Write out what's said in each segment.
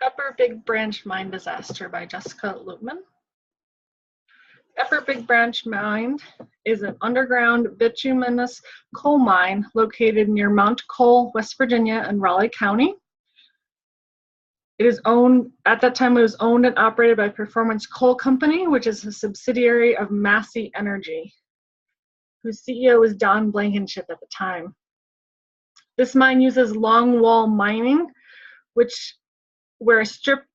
Upper Big Branch Mine Disaster by Jessica Lutman. Upper Big Branch Mine is an underground bituminous coal mine located near Mount Cole, West Virginia in Raleigh County. It is owned, at that time it was owned and operated by Performance Coal Company, which is a subsidiary of Massey Energy, whose CEO was Don Blankenship at the time. This mine uses longwall mining, where a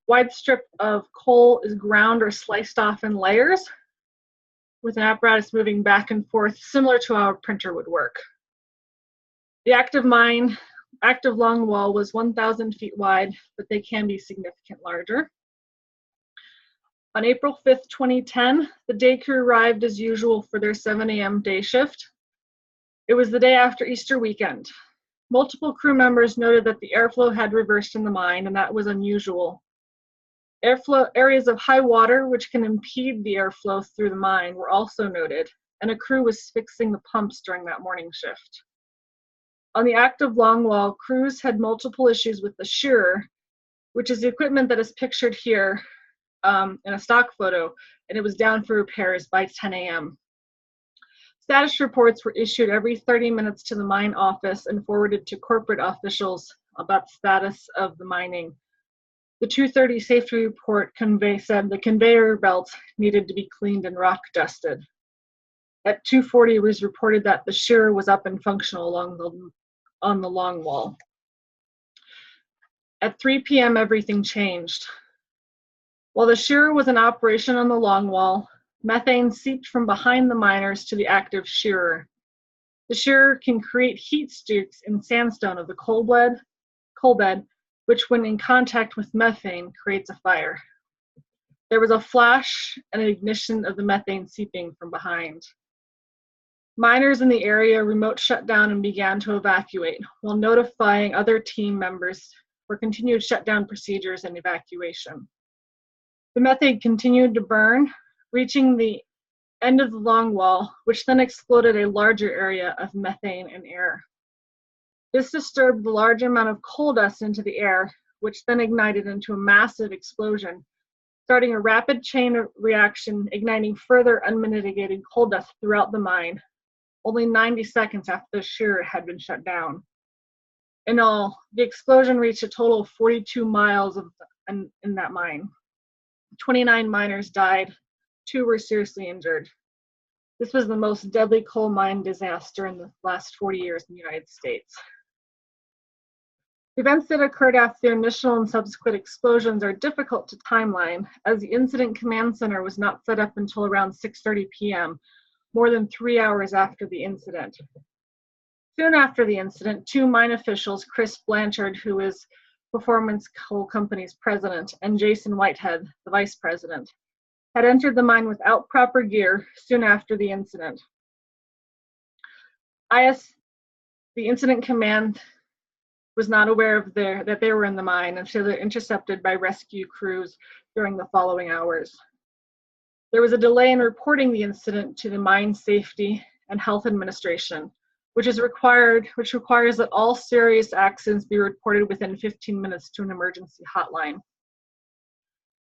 wide strip of coal is ground or sliced off in layers, with an apparatus moving back and forth, similar to how a printer would work. The active longwall was 1,000 feet wide, but they can be significantly larger. On April 5th, 2010, the day crew arrived as usual for their 7 a.m. day shift. It was the day after Easter weekend. Multiple crew members noted that the airflow had reversed in the mine, and that was unusual. Areas of high water, which can impede the airflow through the mine, were also noted, and a crew was fixing the pumps during that morning shift. On the active longwall, crews had multiple issues with the shearer, which is the equipment that is pictured here in a stock photo, and it was down for repairs by 10 a.m. Status reports were issued every 30 minutes to the mine office and forwarded to corporate officials about the status of the mining. The 2:30 safety report said the conveyor belt needed to be cleaned and rock dusted. At 2:40, it was reported that the shearer was up and functional on the longwall. At 3 p.m., everything changed. While the shearer was in operation on the longwall, methane seeped from behind the miners to the active shearer. The shearer can create heat streaks in sandstone of the coal bed, which when in contact with methane creates a fire. There was a flash and an ignition of the methane seeping from behind. Miners in the area remote shut down and began to evacuate while notifying other team members for continued shutdown procedures and evacuation. The methane continued to burn, reaching the end of the longwall, which then exploded a larger area of methane and air. This disturbed the large amount of coal dust into the air, which then ignited into a massive explosion, starting a rapid chain reaction, igniting further unmitigated coal dust throughout the mine, only 90 seconds after the shearer had been shut down. In all, the explosion reached a total of 42 miles in that mine. 29 miners died, 2 were seriously injured. This was the most deadly coal mine disaster in the last 40 years in the United States. Events that occurred after the initial and subsequent explosions are difficult to timeline, as the incident command center was not set up until around 6:30 p.m., more than 3 hours after the incident. Soon after the incident, 2 mine officials, Chris Blanchard, who is Performance Coal Company's president, and Jason Whitehead, the vice president, had entered the mine without proper gear soon after the incident. The incident command was not aware of that they were in the mine, and so they're intercepted by rescue crews during the following hours. There was a delay in reporting the incident to the Mine Safety and Health Administration, which requires that all serious accidents be reported within 15 minutes to an emergency hotline.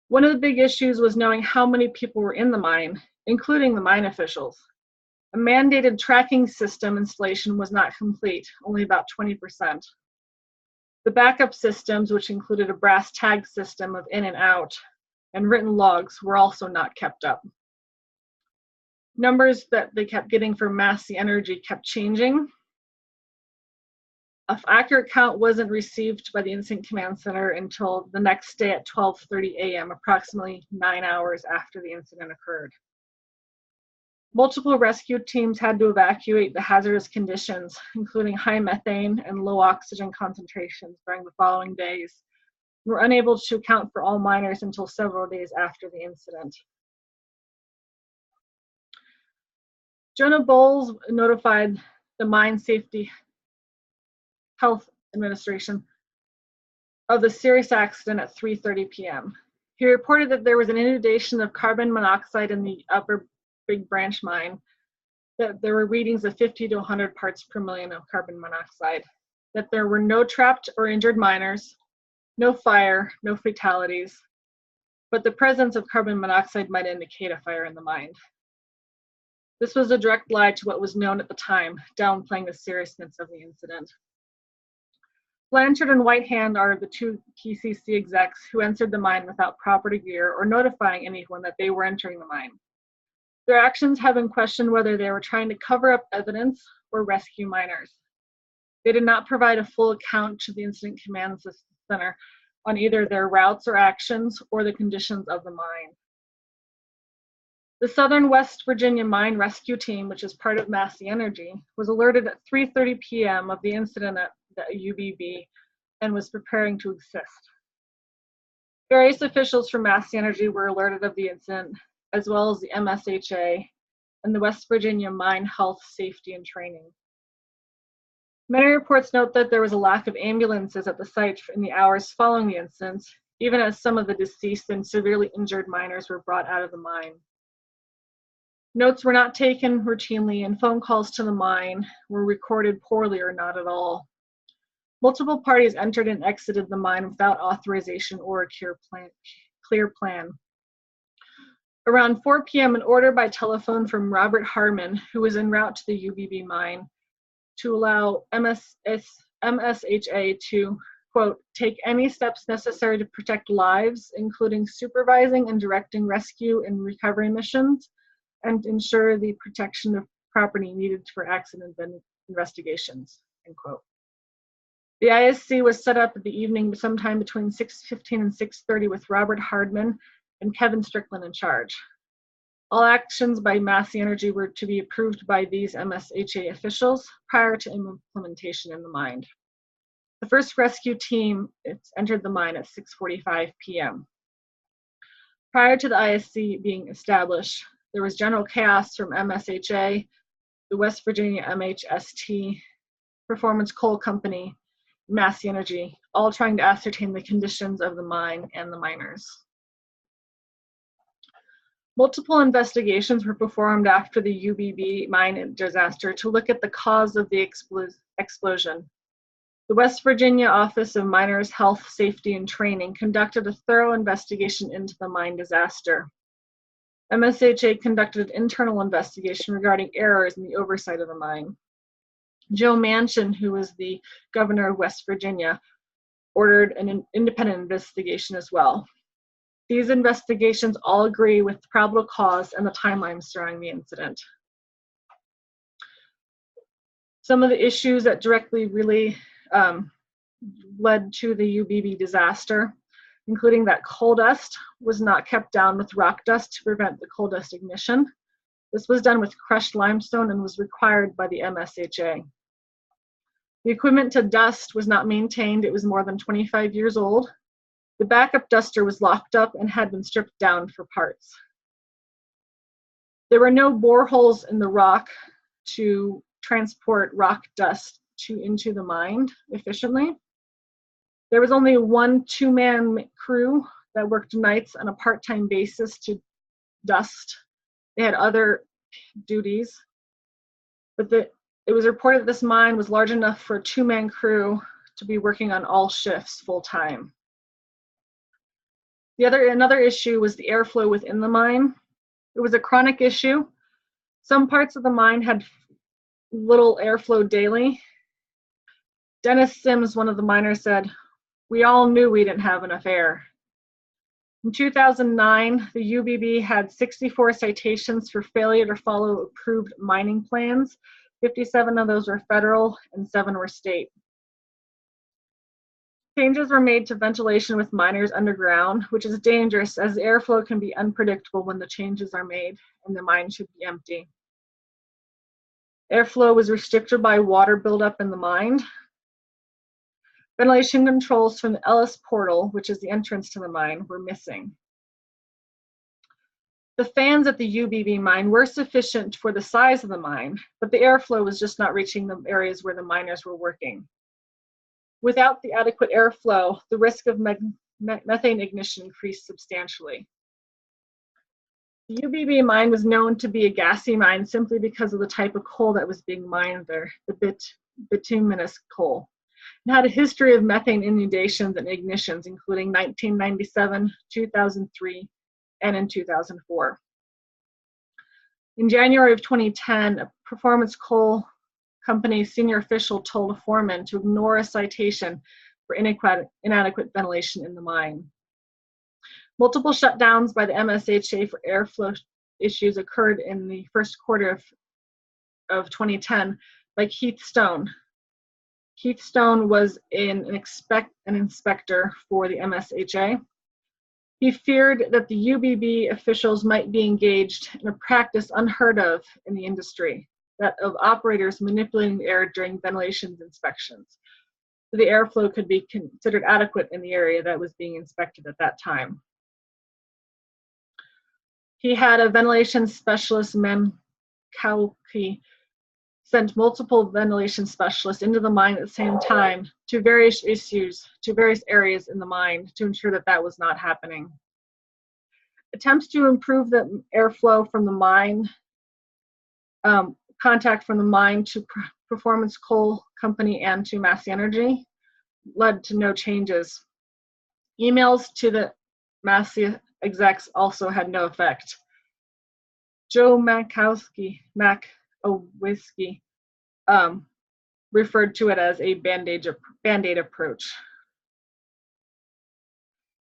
One of the big issues was knowing how many people were in the mine, including the mine officials. A mandated tracking system installation was not complete, only about 20%. The backup systems, which included a brass tag system of in and out, and written logs, were also not kept up. Numbers that they kept getting from Massey Energy kept changing. An accurate count wasn't received by the Incident Command Center until the next day at 12:30 a.m., approximately 9 hours after the incident occurred. Multiple rescue teams had to evacuate the hazardous conditions, including high methane and low oxygen concentrations during the following days, and were unable to account for all miners until several days after the incident. Jonah Bowles notified the Mine Safety Health Administration of the serious accident at 3:30 p.m. He reported that there was an inundation of carbon monoxide in the Upper Big Branch mine, that there were readings of 50 to 100 parts per million of carbon monoxide, that there were no trapped or injured miners, No fire, no fatalities, but the presence of carbon monoxide might indicate a fire in the mine. This was a direct lie to what was known at the time, downplaying the seriousness of the incident. Blanchard and Whitehand are the two PCC execs who entered the mine without proper gear or notifying anyone that they were entering the mine. Their actions have been questioned whether they were trying to cover up evidence or rescue miners. They did not provide a full account to the Incident Command Center on either their routes or actions or the conditions of the mine. The Southern West Virginia Mine Rescue Team, which is part of Massey Energy, was alerted at 3:30 p.m. of the incident at the UBB and was preparing to assist. Various officials from Massey Energy were alerted of the incident, as well as the MSHA and the West Virginia Mine Health, Safety, and Training. Many reports note that there was a lack of ambulances at the site in the hours following the incident, even as some of the deceased and severely injured miners were brought out of the mine. Notes were not taken routinely, and phone calls to the mine were recorded poorly or not at all. Multiple parties entered and exited the mine without authorization or a clear plan. Around 4 p.m., an order by telephone from Robert Harmon, who was en route to the UBB mine, to allow MSHA to, quote, take any steps necessary to protect lives, including supervising and directing rescue and recovery missions, and ensure the protection of property needed for accident investigations, end quote. The ISC was set up at the evening sometime between 6:15 and 6:30 with Robert Hardman and Kevin Strickland in charge. All actions by Massey Energy were to be approved by these MSHA officials prior to implementation in the mine. The first rescue team entered the mine at 6:45 p.m. Prior to the ISC being established, there was general chaos from MSHA, the West Virginia MHST, Performance Coal Company, Massey Energy, all trying to ascertain the conditions of the mine and the miners. Multiple investigations were performed after the UBB mine disaster to look at the cause of the explosion. The West Virginia Office of Miners' Health, Safety, and Training conducted a thorough investigation into the mine disaster. MSHA conducted an internal investigation regarding errors in the oversight of the mine. Joe Manchin, who was the governor of West Virginia, ordered an independent investigation as well. These investigations all agree with the probable cause and the timeline surrounding the incident. Some of the issues that directly really led to the UBB disaster, including that coal dust was not kept down with rock dust to prevent the coal dust ignition. This was done with crushed limestone and was required by the MSHA. The equipment to dust was not maintained. It was more than 25 years old. The backup duster was locked up and had been stripped down for parts. There were no boreholes in the rock to transport rock dust into the mine efficiently. There was only one two-man crew that worked nights on a part-time basis to dust. They had other duties, but it was reported that this mine was large enough for a two-man crew to be working on all shifts full-time. Another issue was the airflow within the mine. It was a chronic issue. Some parts of the mine had little airflow daily. Dennis Sims, one of the miners, said, "We all knew we didn't have enough air." In 2009, the UBB had 64 citations for failure to follow approved mining plans. 57 of those were federal and 7 were state. Changes were made to ventilation with miners underground, which is dangerous as the airflow can be unpredictable when the changes are made and the mine should be empty. Airflow was restricted by water buildup in the mine. Ventilation controls from the Ellis portal, which is the entrance to the mine, were missing. The fans at the UBB mine were sufficient for the size of the mine, but the airflow was just not reaching the areas where the miners were working. Without the adequate airflow, the risk of methane ignition increased substantially. The UBB mine was known to be a gassy mine simply because of the type of coal that was being mined there, the bituminous coal. and had a history of methane inundations and ignitions, including 1997, 2003, and in 2004. In January of 2010, a Performance Coal Company senior official told a foreman to ignore a citation for inadequate ventilation in the mine. Multiple shutdowns by the MSHA for airflow issues occurred in the first quarter of 2010 by Keith Stone. Keith Stone was an inspector for the MSHA. He feared that the UBB officials might be engaged in a practice unheard of in the industry, that of operators manipulating the air during ventilation inspections. So the airflow could be considered adequate in the area that was being inspected at that time. He had a ventilation specialist, Mankowski, sent multiple ventilation specialists into the mine at the same time to various areas in the mine to ensure that that was not happening. Attempts to improve the airflow from the mine, contact from the mine to Performance Coal Company and to Massey Energy led to no changes. Emails to the Massey execs also had no effect. Joe Mankowski, referred to it as a Band-Aid approach.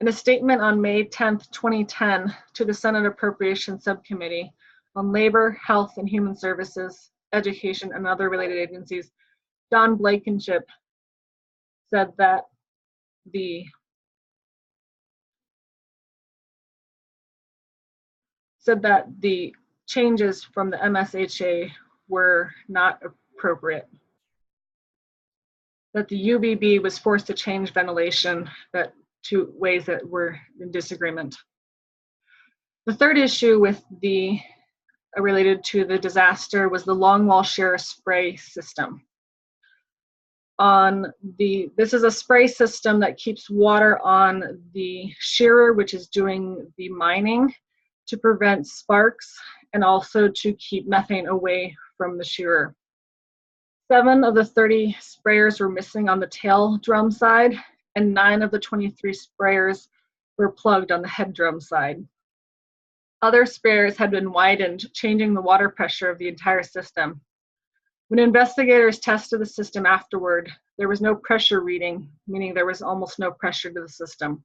In a statement on May 10, 2010, to the Senate Appropriations Subcommittee on Labor, Health and Human Services, Education, and other related agencies, Don Blankenship said that the changes from the MSHA were not appropriate, that the UBB was forced to change ventilation to ways that were in disagreement. The third issue related to the disaster was the longwall shearer spray system. This is a spray system that keeps water on the shearer, which is doing the mining, to prevent sparks and also to keep methane away from the shearer. 7 of the 30 sprayers were missing on the tail drum side, and 9 of the 23 sprayers were plugged on the head drum side. Other sprayers had been widened, changing the water pressure of the entire system. When investigators tested the system afterward, there was no pressure reading, meaning there was almost no pressure to the system.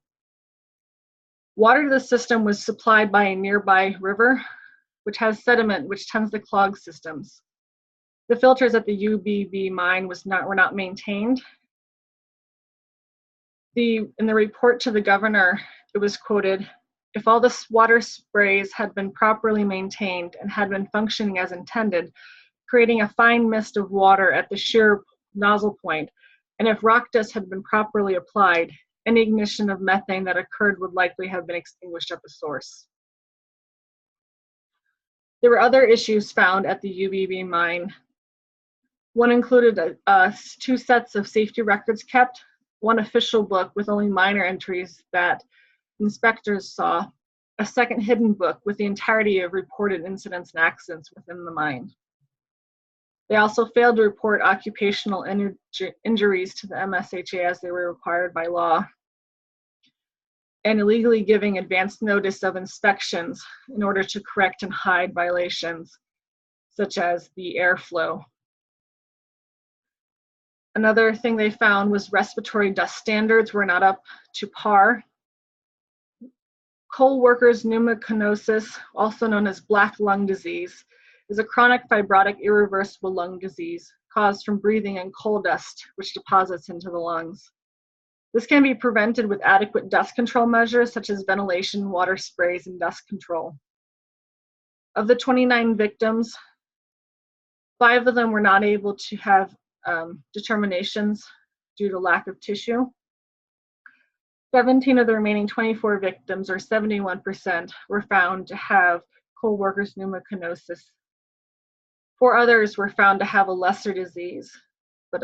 Water to the system was supplied by a nearby river, which has sediment which tends to clog systems. The filters at the UBB mine were not maintained. In the report to the governor, it was quoted, "If all the water sprays had been properly maintained and had been functioning as intended, creating a fine mist of water at the shear nozzle point, and if rock dust had been properly applied, any ignition of methane that occurred would likely have been extinguished at the source." There were other issues found at the UBB mine. One included 2 sets of safety records kept, 1 official book with only minor entries that inspectors saw, a second hidden book with the entirety of reported incidents and accidents within the mine. They also failed to report occupational injuries to the MSHA as they were required by law, and illegally giving advance notice of inspections in order to correct and hide violations, such as the airflow. Another thing they found was respiratory dust standards were not up to par. Coal workers' pneumocanosis, also known as black lung disease, is a chronic fibrotic irreversible lung disease caused from breathing in coal dust, which deposits into the lungs. This can be prevented with adequate dust control measures such as ventilation, water sprays, and dust control. Of the 29 victims, 5 of them were not able to have determinations due to lack of tissue. 17 of the remaining 24 victims, or 71%, were found to have coal workers' pneumocanosis. 4 others were found to have a lesser disease, but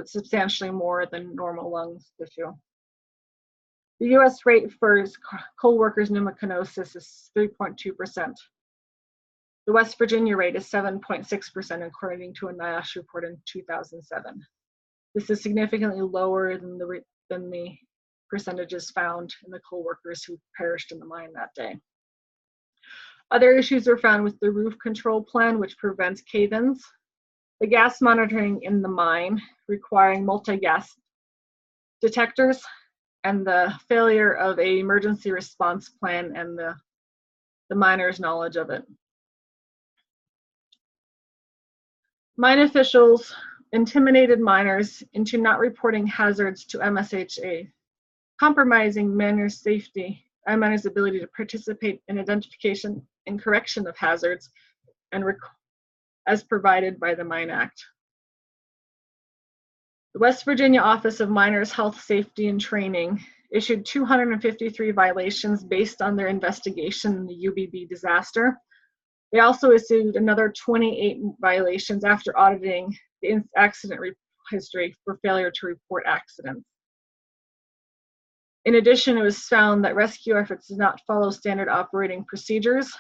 substantially more than normal lung tissue. The US rate for coal workers' pneumocanosis is 3.2%. The West Virginia rate is 7.6%, according to a NIOSH report in 2007. This is significantly lower than the percentages found in the coal workers who perished in the mine that day. Other issues were found with the roof control plan, which prevents cave-ins, the gas monitoring in the mine, requiring multi-gas detectors, and the failure of an emergency response plan and the miners' knowledge of it. Mine officials intimidated miners into not reporting hazards to MSHA, compromising miners' safety and miners' ability to participate in identification and correction of hazards and as provided by the Mine Act. The West Virginia Office of Miners' Health, Safety, and Training issued 253 violations based on their investigation in the UBB disaster. They also issued another 28 violations after auditing the accident history for failure to report accidents. In addition, it was found that rescue efforts did not follow standard operating procedures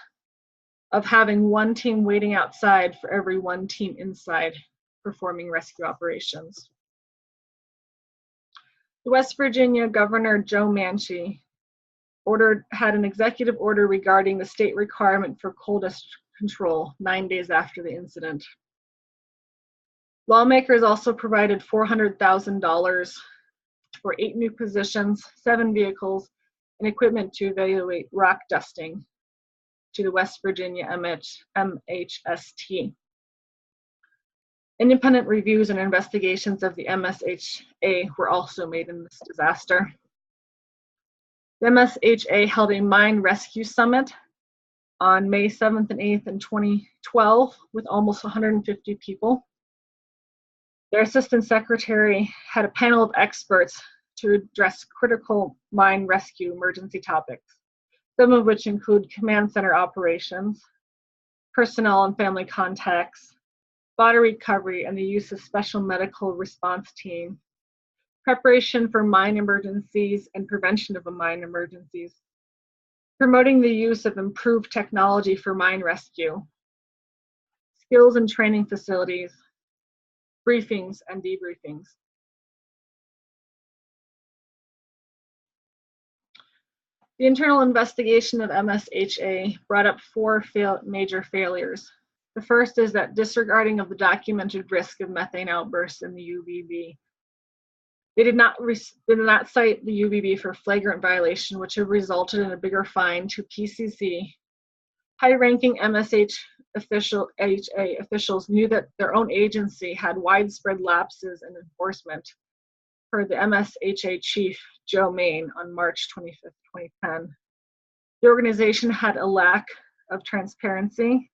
of having one team waiting outside for every one team inside performing rescue operations. The West Virginia Governor Joe Manchin had an executive order regarding the state requirement for coal dust control 9 days after the incident. Lawmakers also provided $400,000 for 8 new positions, 7 vehicles, and equipment to evaluate rock dusting to the West Virginia MHST. Independent reviews and investigations of the MSHA were also made in this disaster. The MSHA held a mine rescue summit on May 7th and 8th in 2012 with almost 150 people. Their assistant secretary had a panel of experts to address critical mine rescue emergency topics, some of which include command center operations, personnel and family contacts, body recovery and the use of special medical response team, preparation for mine emergencies and prevention of mine emergencies, promoting the use of improved technology for mine rescue, skills and training facilities, briefings and debriefings. The internal investigation of MSHA brought up 4 major failures. The first is that disregarding of the documented risk of methane outbursts in the UBB. They did not cite the UBB for flagrant violation, which have resulted in a bigger fine to PCC. High-ranking MSHA officials knew that their own agency had widespread lapses in enforcement, per the MSHA chief, Joe Main, on March 25th, 2010. The organization had a lack of transparency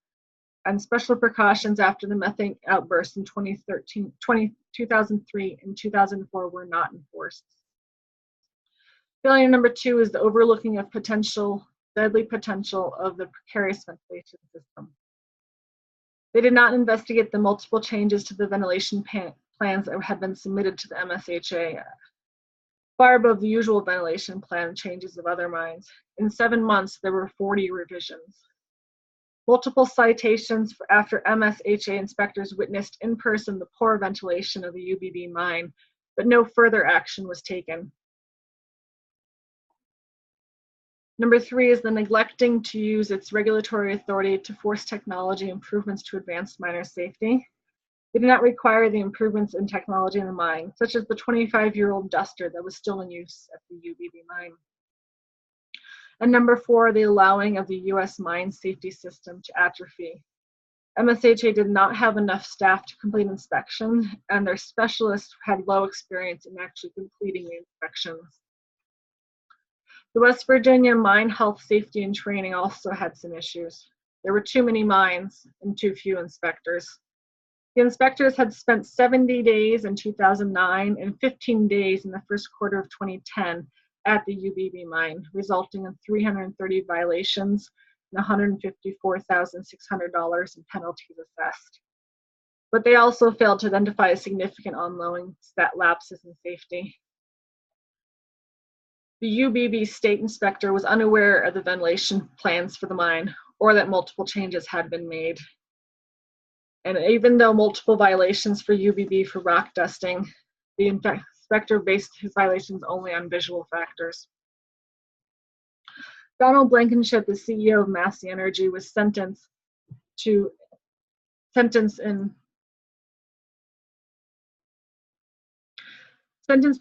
and special precautions after the methane outburst in 2003 and 2004 were not enforced. Failure number 2 is the overlooking of deadly potential of the precarious ventilation system. They did not investigate the multiple changes to the ventilation plans that had been submitted to the MSHA, far above the usual ventilation plan changes of other mines. In 7 months, there were 40 revisions. Multiple citations after MSHA inspectors witnessed in person the poor ventilation of the UBB mine, but no further action was taken. Number 3 is the neglecting to use its regulatory authority to force technology improvements to advance miner safety. They did not require the improvements in technology in the mine, such as the 25-year-old duster that was still in use at the UBB mine. And number 4, the allowing of the U.S. mine safety system to atrophy. MSHA did not have enough staff to complete inspections, and their specialists had low experience in actually completing the inspections. The West Virginia Mine Health, Safety, and Training also had some issues. There were too many mines and too few inspectors. The inspectors had spent 70 days in 2009 and 15 days in the first quarter of 2010 at the UBB mine, resulting in 330 violations and $154,600 in penalties assessed. But they also failed to identify significant ongoing lapses in safety. The UBB state inspector was unaware of the ventilation plans for the mine or that multiple changes had been made. And even though multiple violations for UBB for rock dusting, The inspector based his violations only on visual factors. Donald Blankenship, the CEO of Massey Energy, was sentenced to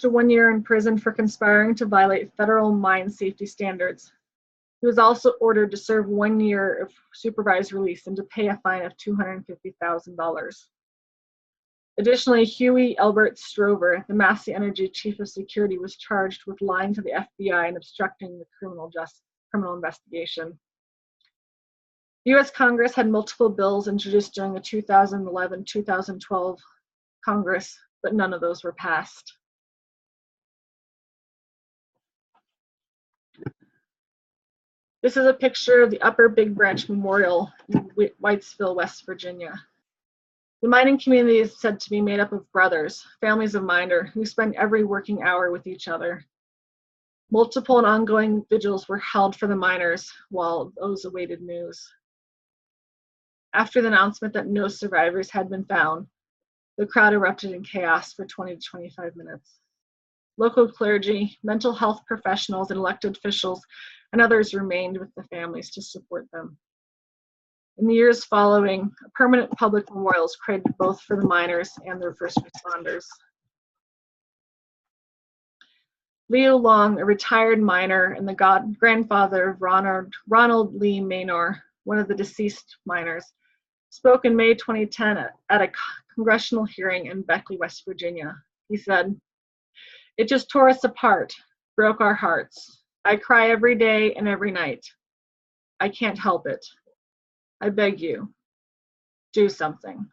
1 year in prison for conspiring to violate federal mine safety standards. He was also ordered to serve 1 year of supervised release and to pay a fine of $250,000. Additionally, Huey Albert Strover, the Massey Energy chief of security, was charged with lying to the FBI and obstructing the criminal investigation. The U.S. Congress had multiple bills introduced during the 2011-2012 Congress, but none of those were passed. This is a picture of the Upper Big Branch Memorial in Whitesville, West Virginia. The mining community is said to be made up of brothers, families of miners, who spend every working hour with each other. Multiple and ongoing vigils were held for the miners while those awaited news. After the announcement that no survivors had been found, the crowd erupted in chaos for 20 to 25 minutes. Local clergy, mental health professionals, and elected officials and others remained with the families to support them. In the years following, permanent public memorials created both for the miners and their first responders. Leo Long, a retired miner and the grandfather of Ronald Lee Maynor, one of the deceased miners, spoke in May 2010 at a congressional hearing in Beckley, West Virginia. He said, "It just tore us apart, broke our hearts. I cry every day and every night. I can't help it. I beg you, do something."